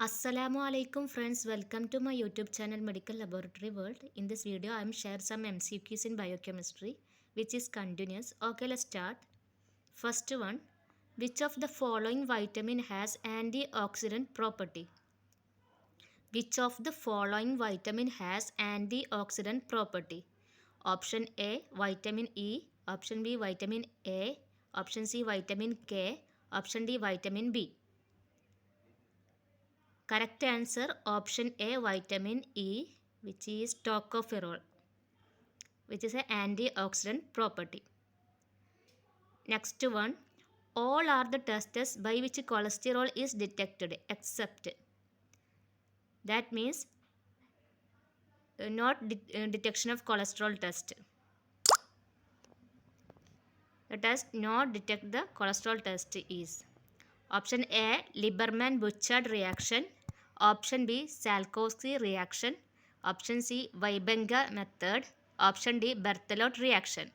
Assalamu alaikum friends, welcome to my YouTube channel Medical Laboratory World. In this video I am share some MCQs in biochemistry which is continuous. Okay, let's start. First one, which of the following vitamin has antioxidant property? Which of the following vitamin has antioxidant property? Option A vitamin E, option B vitamin A, option C vitamin K, option D vitamin B. Correct answer option A vitamin E, which is tocopherol, which is an antioxidant property. Next one, all are the tests by which cholesterol is detected except, that means not detection of cholesterol test. The test not detect the cholesterol test is option A Lieberman-Bouchard reaction, option B Salkowski reaction, option C Weibenga method, option D Berthelot reaction.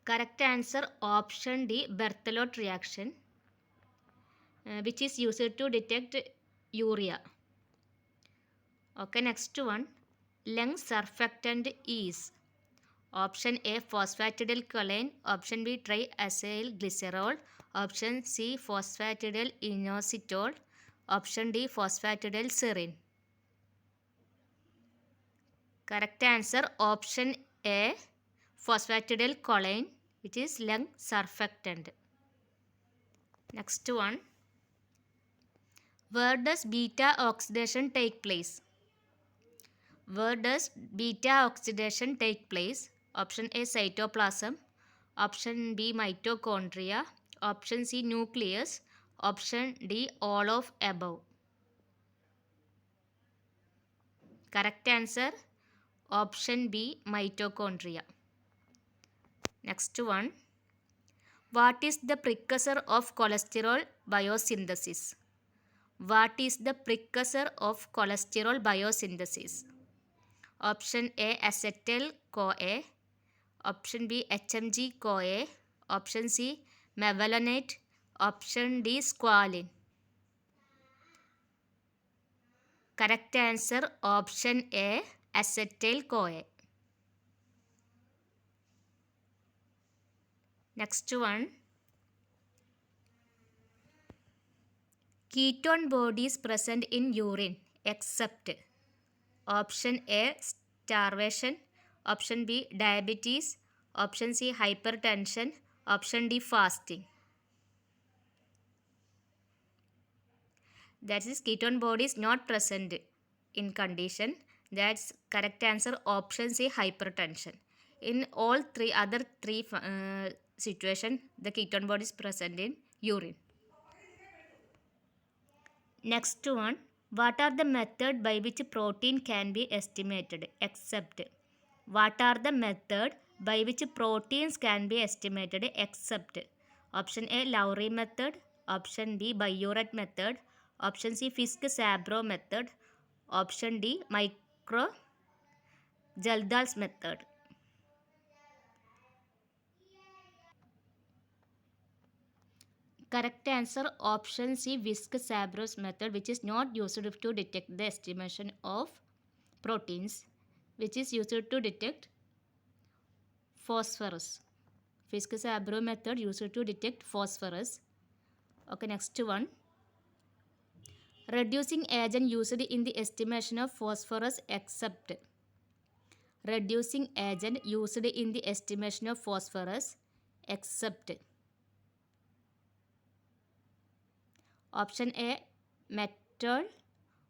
Correct answer option D Berthelot reaction, which is used to detect urea. Okay, next one, lung surfactant is option A phosphatidylcholine, option B triacyl glycerol, option C phosphatidyl inositol, option D phosphatidylserine. Correct answer option A phosphatidylcholine, which is lung surfactant. Next one, where does beta oxidation take place? Where does beta oxidation take place? Option A cytoplasm, option B mitochondria, option C nucleus, option D all of above. Correct answer option B mitochondria. Next one, what is the precursor of cholesterol biosynthesis? What is the precursor of cholesterol biosynthesis? Option A acetyl-CoA, option B HMG-CoA, option C mevalonate, option D squalene. Correct answer option A acetyl-CoA. Next one, ketone bodies present in urine except option A starvation, option B diabetes, option C hypertension, option D fasting. That is ketone bodies not present in condition. That's correct answer option C hypertension. In all other three situation, the ketone body is present in urine. Next one, what are the method by which protein can be estimated except? What are the method by which proteins can be estimated except? Option A Lowry method, option B Biuret method, option C Fisk-Sabro method, option D Micro Jaldal's method. Correct answer option C Fisk-Sabro's method, which is not used to detect the estimation of proteins, which is used to detect phosphorus. Fisk-Sabro method used to detect phosphorus. Okay, next one. Reducing agent used in the estimation of phosphorus except. Reducing agent used in the estimation of phosphorus except. Option A metol,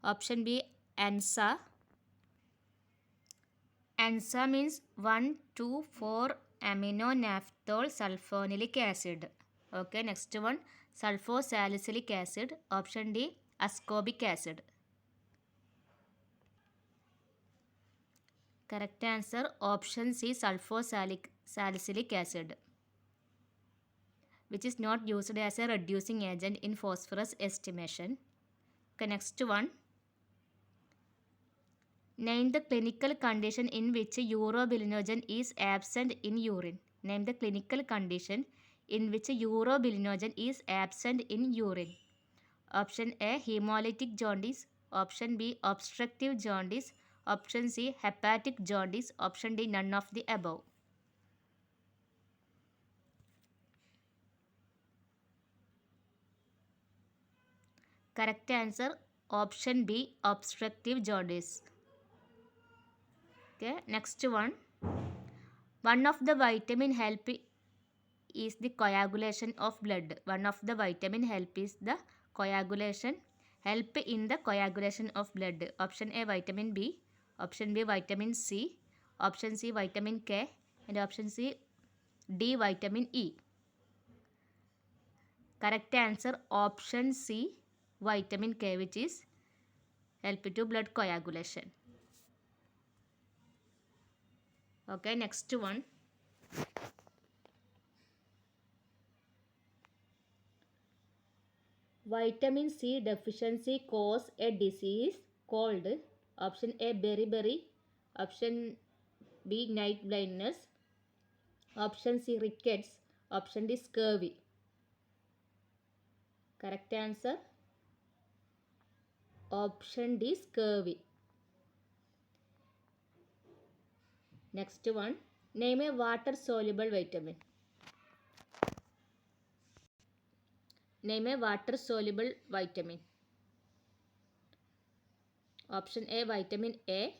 option B ANSA. ANSA means 1,2,4 amino naphthol sulfonylic acid. Okay, next one sulfosalicylic acid, option D ascorbic acid. Correct answer option C sulfosalicylic acid, which is not used as a reducing agent in phosphorus estimation. Okay, next one. Name the clinical condition in which urobilinogen is absent in urine. Name the clinical condition in which urobilinogen is absent in urine. Option A, hemolytic jaundice. Option B, obstructive jaundice. Option C, hepatic jaundice. Option D, none of the above. Correct answer, option B, obstructive jaundice. Okay, next one. One of the vitamin help is the coagulation of blood. One of the vitamin help is the coagulation. Help in the coagulation of blood. Option A, vitamin B. Option B, vitamin C. Option C, vitamin K. And option C, D, vitamin E. Correct answer, option C, vitamin K, which is help to blood coagulation. Okay, next one. Vitamin C deficiency cause a disease called option A, beriberi, option B, night blindness, option C, rickets, option D, scurvy. Correct answer, option D, scurvy. Next one. Name a water soluble vitamin. Name a water soluble vitamin. Option A, vitamin A.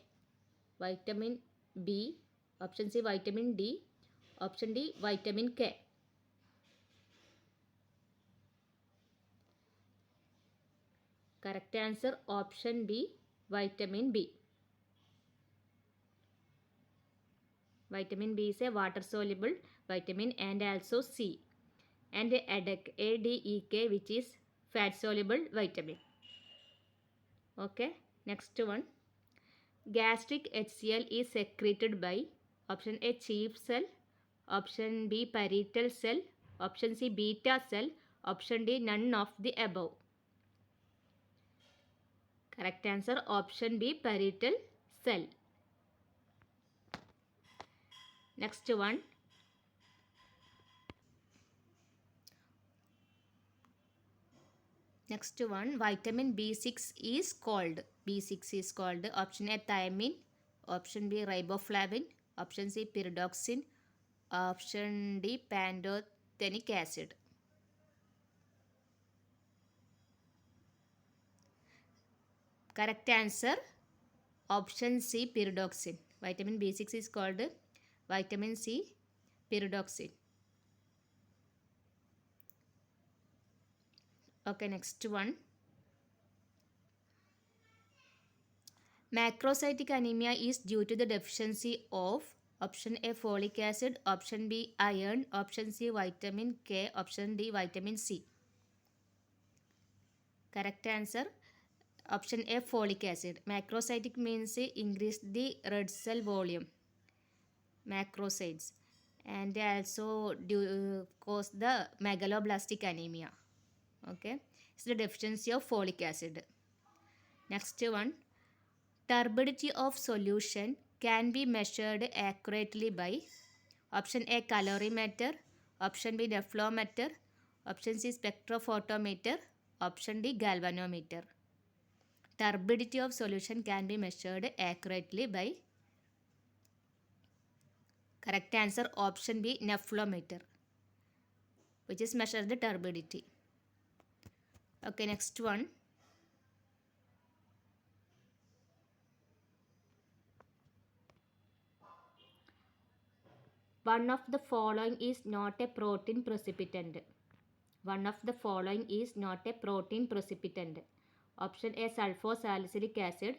Vitamin B. Option C, vitamin D. Option D, vitamin K. Correct answer, option B, vitamin B. Vitamin B is a water soluble vitamin, and also C. And ADEK, ADEK, which is fat soluble vitamin. Okay, next one. Gastric HCl is secreted by option A, chief cell, option B, parietal cell, option C, beta cell, option D, none of the above. Correct answer, option B, parietal cell. Next one. Next one, vitamin B6 is called. B6 is called option A, thiamine, option B, riboflavin, option C, pyridoxine, option D, pantothenic acid. Correct answer, option C, pyridoxine. Vitamin B6 is called vitamin C, pyridoxine. Okay, next one. Macrocytic anemia is due to the deficiency of option A, folic acid, option B, iron, option C, vitamin K, option D, vitamin C. Correct answer, option A, folic acid. Macrocytic means increase the red cell volume. Macrocytes. And they also cause the megaloblastic anemia. Okay. It's the deficiency of folic acid. Next one. Turbidity of solution can be measured accurately by option A, calorimeter, option B, nephelometer, option C, spectrophotometer, option D, galvanometer. Turbidity of solution can be measured accurately by, correct answer, option B, nephelometer, which is measure the turbidity. Okay, next one. One of the following is not a protein precipitant. One of the following is not a protein precipitant. Option A, sulfosalicylic acid.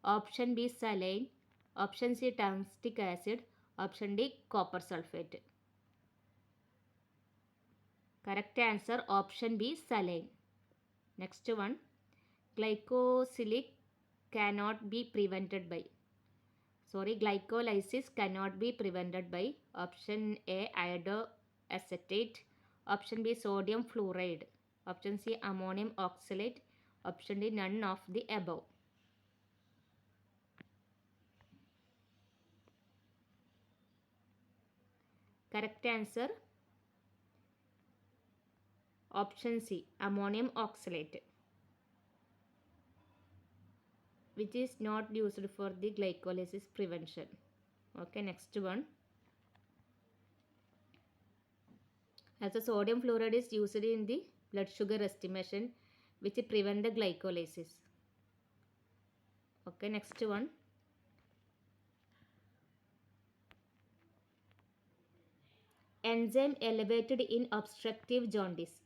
Option B, saline. Option C, tungstic acid. Option D, copper sulfate. Correct answer, option B, saline. Next one. Glycolysis cannot be prevented by. Glycolysis cannot be prevented by option A, iodoacetate, option B, sodium fluoride, option C, ammonium oxalate, option D, none of the above. Correct answer, option C, ammonium oxalate. which is not used for the glycolysis prevention. Okay, next one. As a sodium fluoride is used in the blood sugar estimation, which prevent the glycolysis. Okay, next one. Enzyme elevated in obstructive jaundice.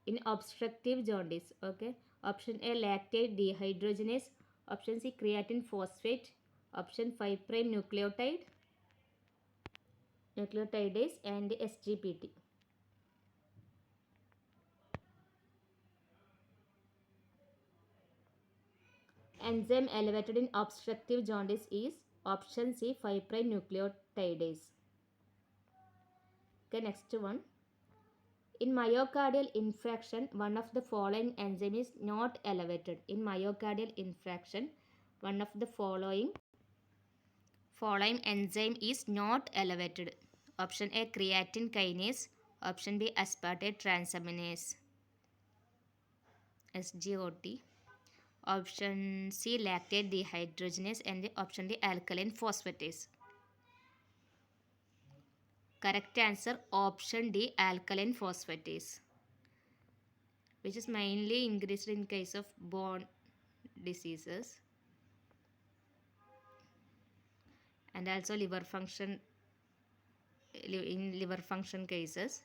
In obstructive jaundice, okay. Option A, lactate dehydrogenase. Option C, creatine phosphate. Option 5 prime nucleotidase and SGPT. Enzyme elevated in obstructive jaundice is option C, 5 prime nucleotidase. Okay, next one. In myocardial infarction, one of the following enzyme is not elevated. In myocardial infarction, one of the following enzyme is not elevated. Option A, creatine kinase. Option B, aspartate transaminase, SGOT. Option C, lactate dehydrogenase, and option D, alkaline phosphatase. Correct answer, option D, alkaline phosphatase, which is mainly increased in case of bone diseases and also liver function cases.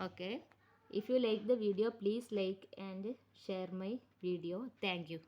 Okay, if you like the video, please like and share my video. Thank you.